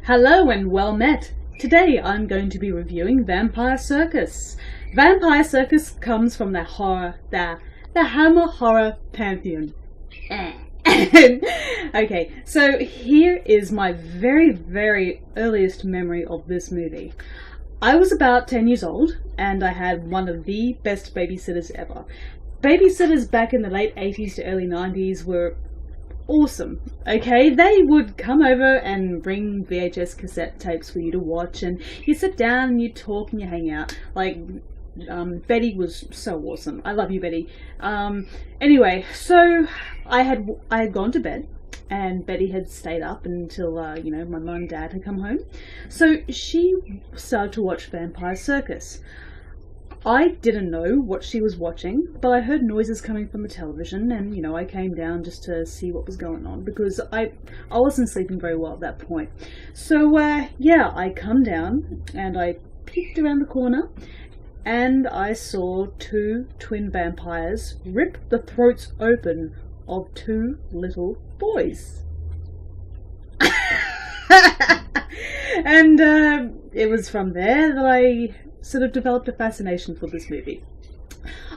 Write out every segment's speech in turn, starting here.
Hello and well met! Today I'm going to be reviewing Vampire Circus. Vampire Circus comes from the Hammer horror pantheon. Okay, so here is my very earliest memory of this movie. I was about 10 years old and I had one of the best babysitters ever. Babysitters back in the late 80s to early 90s were awesome, okay? They would come over and bring VHS cassette tapes for you to watch, and you sit down and you talk and you hang out. Like, Betty was so awesome. I love you, Betty. Anyway, so I had gone to bed, and Betty had stayed up until, my mum and dad had come home. So she started to watch Vampire Circus. I didn't know what she was watching, but I heard noises coming from the television, and, I came down just to see what was going on, because I wasn't sleeping very well at that point. So, I come down, and I peeked around the corner, and I saw two twin vampires rip the throats open of two little boys. And it was from there that I sort of developed a fascination for this movie.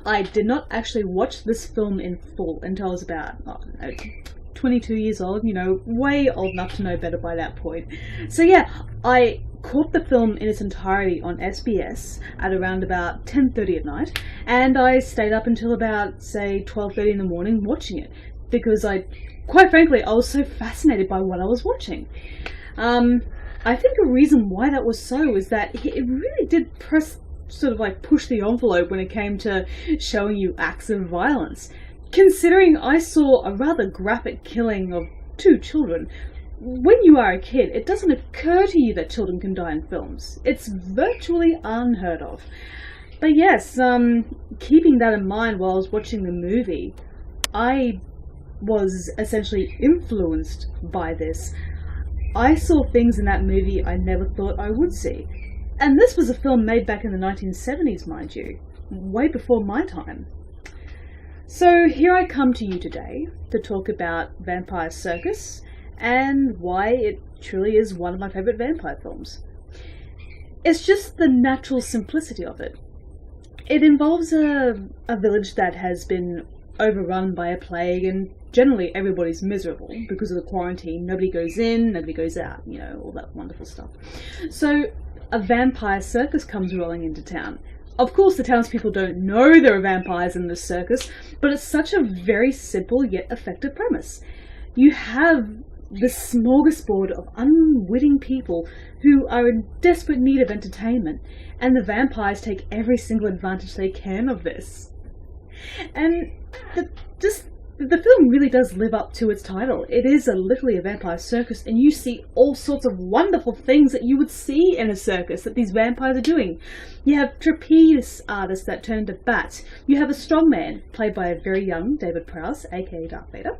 I did not actually watch this film in full until I was about 22 years old, way old enough to know better by that point. So yeah, I caught the film in its entirety on SBS at around about 10:30 at night, and I stayed up until about, say, 12:30 in the morning watching it, because quite frankly, I was so fascinated by what I was watching. I think a reason why that was so is that it really did push the envelope when it came to showing you acts of violence. Considering I saw a rather graphic killing of two children, when you are a kid, it doesn't occur to you that children can die in films. It's virtually unheard of. But yes, keeping that in mind while I was watching the movie, I was essentially influenced by this. I saw things in that movie I never thought I would see. And this was a film made back in the 1970s, mind you, way before my time. So here I come to you today to talk about Vampire Circus and why it truly is one of my favourite vampire films. It's just the natural simplicity of it. It involves a village that has been overrun by a plague, and generally everybody's miserable because of the quarantine. Nobody goes in, nobody goes out, all that wonderful stuff. So a vampire circus comes rolling into town. Of course, the townspeople don't know there are vampires in this circus, but it's such a very simple yet effective premise. You have this smorgasbord of unwitting people who are in desperate need of entertainment, and the vampires take every single advantage they can of this. And the film really does live up to its title. It is literally a vampire circus, and you see all sorts of wonderful things that you would see in a circus that these vampires are doing. You have trapeze artists that turn into bats. You have a strongman, played by a very young David Prowse, aka Darth Vader.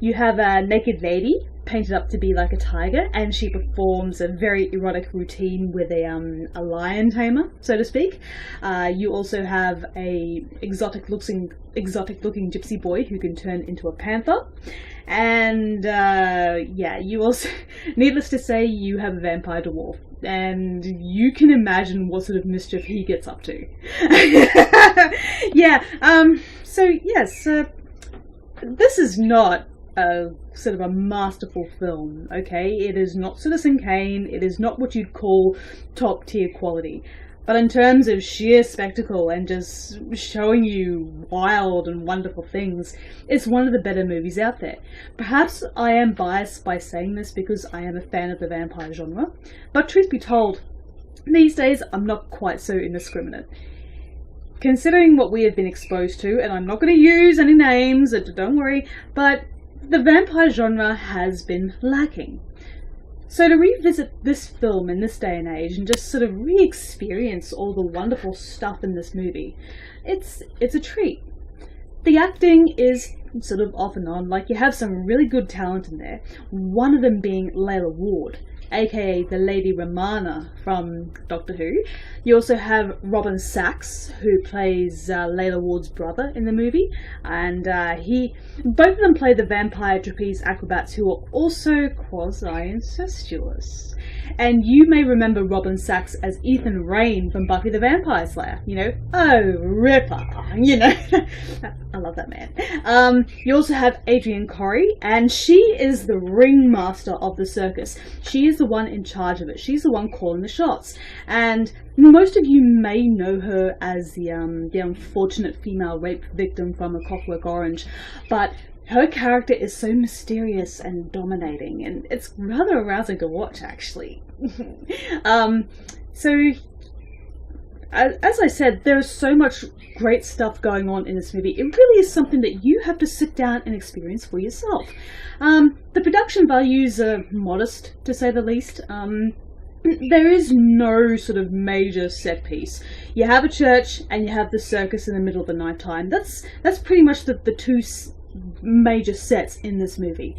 You have a naked lady, painted up to be like a tiger, and she performs a very erotic routine with a lion tamer, so to speak. You also have a exotic-looking gypsy boy who can turn into a panther. And you also, needless to say, you have a vampire dwarf, and you can imagine what sort of mischief he gets up to. This is not a sort of a masterful film, okay? It is not Citizen Kane, it is not what you'd call top tier quality. But in terms of sheer spectacle and just showing you wild and wonderful things, it's one of the better movies out there. Perhaps I am biased by saying this because I am a fan of the vampire genre, but truth be told, these days I'm not quite so indiscriminate. Considering what we have been exposed to, and I'm not going to use any names, don't worry, but the vampire genre has been lacking. So to revisit this film in this day and age and just sort of re-experience all the wonderful stuff in this movie, it's a treat. The acting is sort of off and on, like you have some really good talent in there, one of them being Layla Ward, aka the Lady Romana from Doctor Who. You also have Robin Sachs, who plays Layla Ward's brother in the movie, and both of them play the vampire trapeze acrobats who are also quasi-incestuous. And you may remember Robin Sachs as Ethan Rayne from Buffy the Vampire Slayer. You know, oh, Ripper, you know. I love that man. You also have Adrienne Corey, and she is the ringmaster of the circus. She is the one in charge of it. She's the one calling the shots. And most of you may know her as the unfortunate female rape victim from A Clockwork Orange, but her character is so mysterious and dominating, and it's rather arousing to watch, actually. So, as I said, there's so much great stuff going on in this movie. It really is something that you have to sit down and experience for yourself. The production values are modest, to say the least. There is no sort of major set piece. You have a church and you have the circus in the middle of the night time. That's pretty much the two major sets in this movie.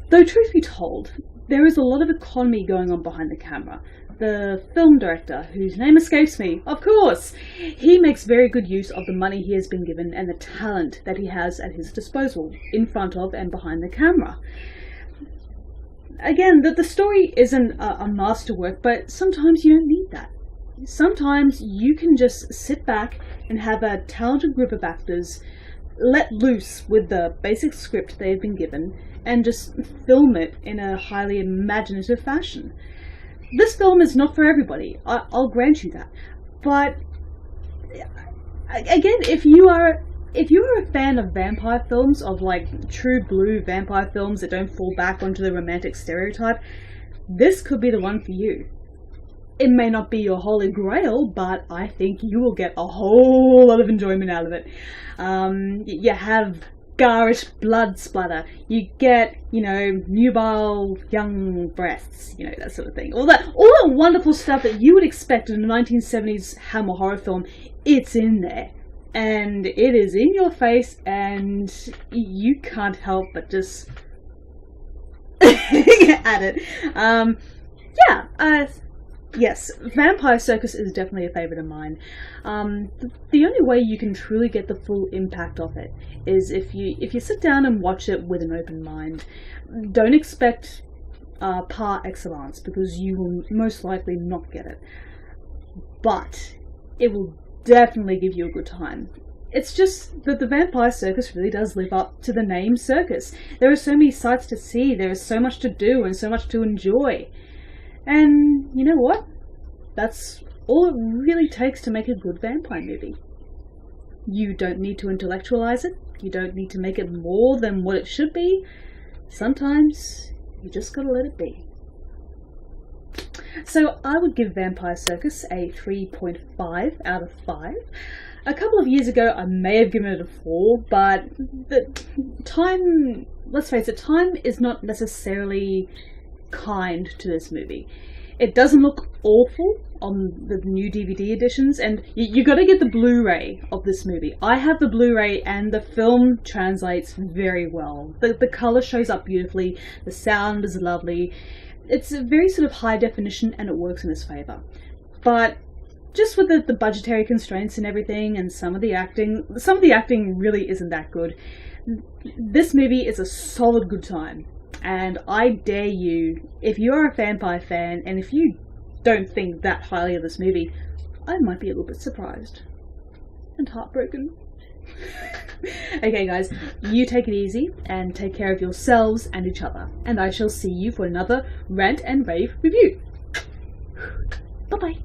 Though truth be told, there is a lot of economy going on behind the camera. The film director, whose name escapes me, of course, he makes very good use of the money he has been given and the talent that he has at his disposal, in front of and behind the camera. Again, the story isn't a masterwork, but sometimes you don't need that. Sometimes you can just sit back and have a talented group of actors let loose with the basic script they've been given and just film it in a highly imaginative fashion. This film is not for everybody, I'll grant you that. But again, if you are a fan of vampire films, of like true blue vampire films that don't fall back onto the romantic stereotype, this could be the one for you. It may not be your holy grail, but I think you will get a whole lot of enjoyment out of it. You have garish blood splatter. You get, you know, nubile young breasts, you know, that sort of thing. All that wonderful stuff that you would expect in a 1970s Hammer horror film, it's in there. And it is in your face, and you can't help but just at it. Yes, Vampire Circus is definitely a favourite of mine. The only way you can truly get the full impact of it is if you sit down and watch it with an open mind. Don't expect par excellence, because you will most likely not get it. But it will definitely give you a good time. It's just that the Vampire Circus really does live up to the name Circus. There are so many sights to see, there is so much to do and so much to enjoy. And you know what? That's all it really takes to make a good vampire movie. You don't need to intellectualize it. You don't need to make it more than what it should be. Sometimes you just gotta let it be. So I would give Vampire Circus a 3.5 out of 5. A couple of years ago I may have given it a 4, but let's face it, time is not necessarily kind to this movie. It doesn't look awful on the new DVD editions, and you got to get the Blu-ray of this movie. I have the Blu-ray, and the film translates very well. The colour shows up beautifully, the sound is lovely. It's a very sort of high definition, and it works in its favour. But just with the budgetary constraints and everything, and some of the acting really isn't that good. This movie is a solid good time. And I dare you, if you're a vampire fan, and if you don't think that highly of this movie, I might be a little bit surprised. And heartbroken. Okay guys, you take it easy, and take care of yourselves and each other. And I shall see you for another Rant and Rave review. Bye bye.